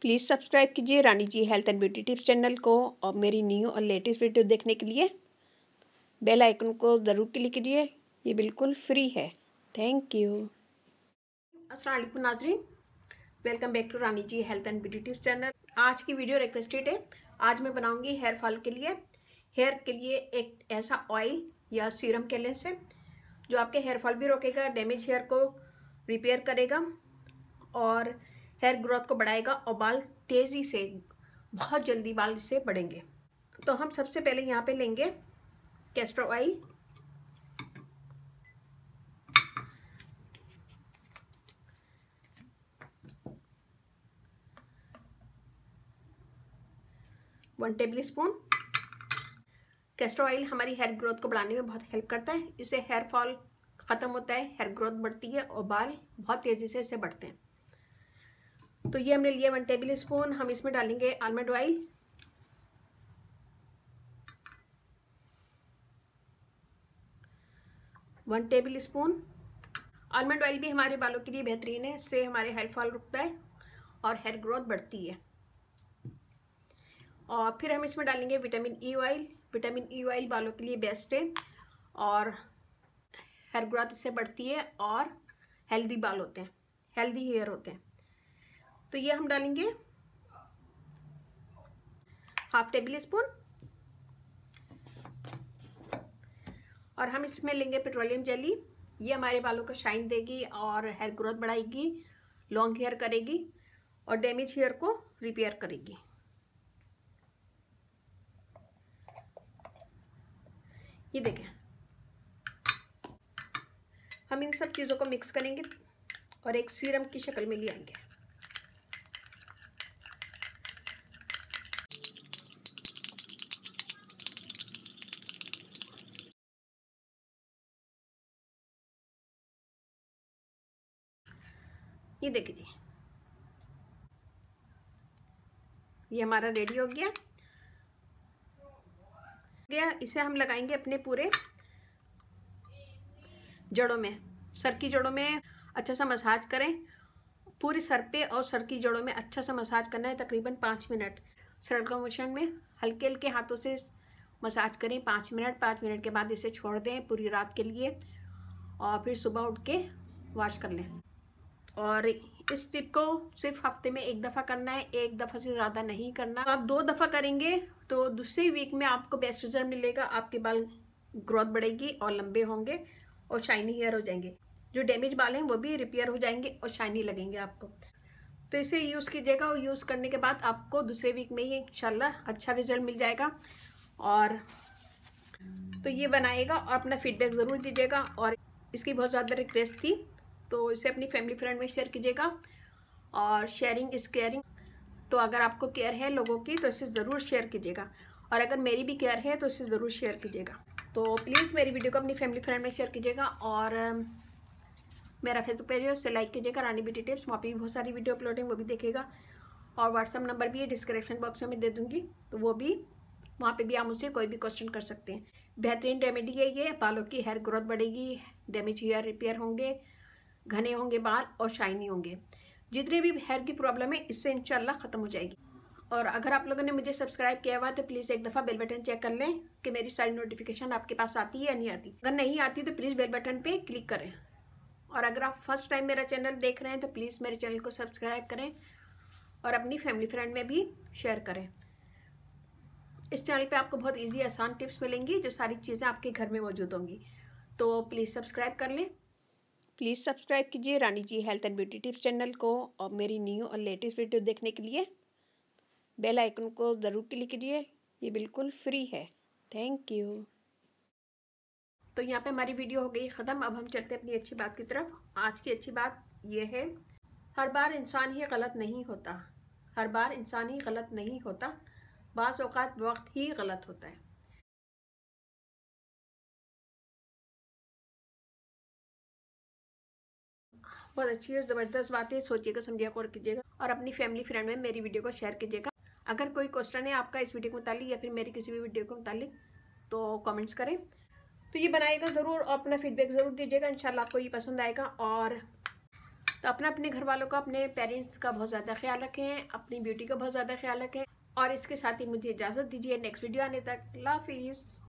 Please subscribe कीजिए Rani ji health and beauty tips channel को और मेरी न्यू और लेटेस्ट वीडियो देखने के लिए बेल आइकन को ज़रूर क्लिक कीजिए। ये बिल्कुल फ्री है। Thank you. अस्सलाम वालेकुम नाज़रीन, welcome back to Rani ji health and beauty tips channel. आज की वीडियो रिक्वेस्टेड है। आज मैं बनाऊंगी हेयर फॉल के लिए एक ऐसा ऑयल या सीरम कह लें से जो आपके हेयर फॉल भी रोकेगा, डैमेज हेयर को रिपेयर करेगा और हेयर ग्रोथ को बढ़ाएगा और बाल तेज़ी से, बहुत जल्दी बाल इससे बढ़ेंगे। तो हम सबसे पहले यहाँ पे लेंगे castor oil, one table spoon. Castor oil हमारी हेयर ग्रोथ को बढ़ाने में बहुत हेल्प करता है। इससे हेयर फॉल ख़त्म होता है, हेयर ग्रोथ बढ़ती है और बाल बहुत तेज़ी से इससे बढ़ते हैं। तो ये हमने लिया 1 टेबल स्पून। हम इसमें डालेंगे almond oil, one table spoon. Almond oil भी हमारे बालों के लिए बेहतरीन है, इससे हमारे हेयर फॉल रुकता है और हेयर ग्रोथ बढ़ती है। और फिर हम इसमें डालेंगे vitamin E oil. Vitamin E oil बालों के लिए बेस्ट है और हेयर ग्रोथ इससे बढ़ती है और हेल्दी बाल होते हैं, हेल्दी हेयर होते हैं। तो ये हम डालेंगे हाफ टेबल स्पून। और हम इसमें लेंगे पेट्रोलियम जेली। ये हमारे बालों को शाइन देगी और हेयर ग्रोथ बढ़ाएगी, लॉन्ग हेयर करेगी और डैमेज हेयर को रिपेयर करेगी। ये देखें, हम इन सब चीज़ों को मिक्स करेंगे और एक सीरम की शक्ल में ले आएंगे। ये देखिए, ये हमारा रेडी हो गया। इसे हम लगाएंगे अपने पूरे जड़ों में, सर की जड़ों में अच्छा सा मसाज करें। पूरे सर पे और सर की जड़ों में अच्छा सा मसाज करना है, तकरीबन 5 मिनट। सर्कुलर मोशन में हल्के हल्के हाथों से मसाज करें 5 मिनट। 5 मिनट के बाद इसे छोड़ दें पूरी रात के लिए और फिर सुबह उठ के वॉश कर लें। और इस टिप को सिर्फ हफ्ते में 1 दफ़ा करना है, 1 दफ़ा से ज़्यादा नहीं करना। आप 2 दफ़ा करेंगे तो दूसरी वीक में आपको बेस्ट रिजल्ट मिलेगा। आपके बाल ग्रोथ बढ़ेगी और लंबे होंगे और शाइनी हेयर हो जाएंगे। जो डैमेज बाल हैं वो भी रिपेयर हो जाएंगे और शाइनी लगेंगे आपको। तो इसे यूज़ कीजिएगा और यूज़ करने के बाद आपको दूसरे वीक में ही इंशाल्लाह अच्छा रिजल्ट मिल जाएगा। और तो ये बनाएगा और अपना फीडबैक ज़रूर दीजिएगा। और इसकी बहुत ज़्यादा रिक्वेस्ट थी तो इसे अपनी फैमिली फ्रेंड में शेयर कीजिएगा। और शेयरिंग इज़ केयरिंग, तो अगर आपको केयर है लोगों की तो इसे ज़रूर शेयर कीजिएगा। और अगर मेरी भी केयर है तो इसे ज़रूर शेयर कीजिएगा। तो प्लीज़ मेरी वीडियो को अपनी फैमिली फ्रेंड में शेयर कीजिएगा। और मेरा फेसबुक पेज है, उससे लाइक कीजिएगा, रानी ब्यूटी टिप्स। वहाँ पे भी बहुत सारी वीडियो अपलोड है, वो भी देखिएगा। और व्हाट्सअप नंबर भी है, डिस्क्रिप्शन बॉक्स में दे दूँगी, तो वो भी वहाँ पे भी आप मुझसे कोई भी क्वेश्चन कर सकते हैं। बेहतरीन रेमेडी है ये, बालों की हेयर ग्रोथ बढ़ेगी, डैमेज हेयर रिपेयर होंगे, घने होंगे बाल और शाइनी होंगे। जितने भी हेयर की प्रॉब्लम है इससे इंशाल्लाह ख़त्म हो जाएगी। और अगर आप लोगों ने मुझे सब्सक्राइब किया हुआ तो प्लीज़ एक दफ़ा बेल बटन चेक कर लें कि मेरी सारी नोटिफिकेशन आपके पास आती है या नहीं आती। अगर नहीं आती तो प्लीज़ बेल बटन पे क्लिक करें। और अगर आप फर्स्ट टाइम मेरा चैनल देख रहे हैं तो प्लीज़ मेरे चैनल को सब्सक्राइब करें और अपनी फैमिली फ्रेंड में भी शेयर करें। इस चैनल पे आपको बहुत इजी आसान टिप्स मिलेंगी, जो सारी चीज़ें आपके घर में मौजूद होंगी। तो प्लीज़ सब्सक्राइब कर लें। प्लीज़ सब्सक्राइब कीजिए Rani ji health and beauty tips channel को और मेरी न्यू और लेटेस्ट वीडियो देखने के लिए बेल आइकन को ज़रूर क्लिक कीजिए। ये बिल्कुल फ्री है। Thank you. तो यहाँ पे हमारी वीडियो हो गई ख़त्म। अब हम चलते हैं अपनी अच्छी बात की तरफ। आज की अच्छी बात यह है, हर बार इंसान ही गलत नहीं होता। हर बार इंसान ही गलत नहीं होता, बाज़ औक़ात वक्त ही गलत होता है। बहुत अच्छी और ज़बरदस्त बात है, सोचिएगा, समझिएगा, गौर कीजिएगा और अपनी फैमिली फ्रेंड में मेरी वीडियो को शेयर कीजिएगा। अगर कोई क्वेश्चन है आपका इस वीडियो के मुतालिक या फिर मेरी किसी भी वीडियो के मुतालिक तो कमेंट्स करें। तो ये बनाएगा ज़रूर और अपना फीडबैक ज़रूर दीजिएगा। इंशाल्लाह आपको ये पसंद आएगा। और तो अपना अपने घर वालों का, अपने पेरेंट्स का बहुत ज़्यादा ख्याल रखें, अपनी ब्यूटी का बहुत ज़्यादा ख्याल रखें। और इसके साथ ही मुझे इजाज़त दीजिए नेक्स्ट वीडियो आने तक। अल्लाह हाफिज़।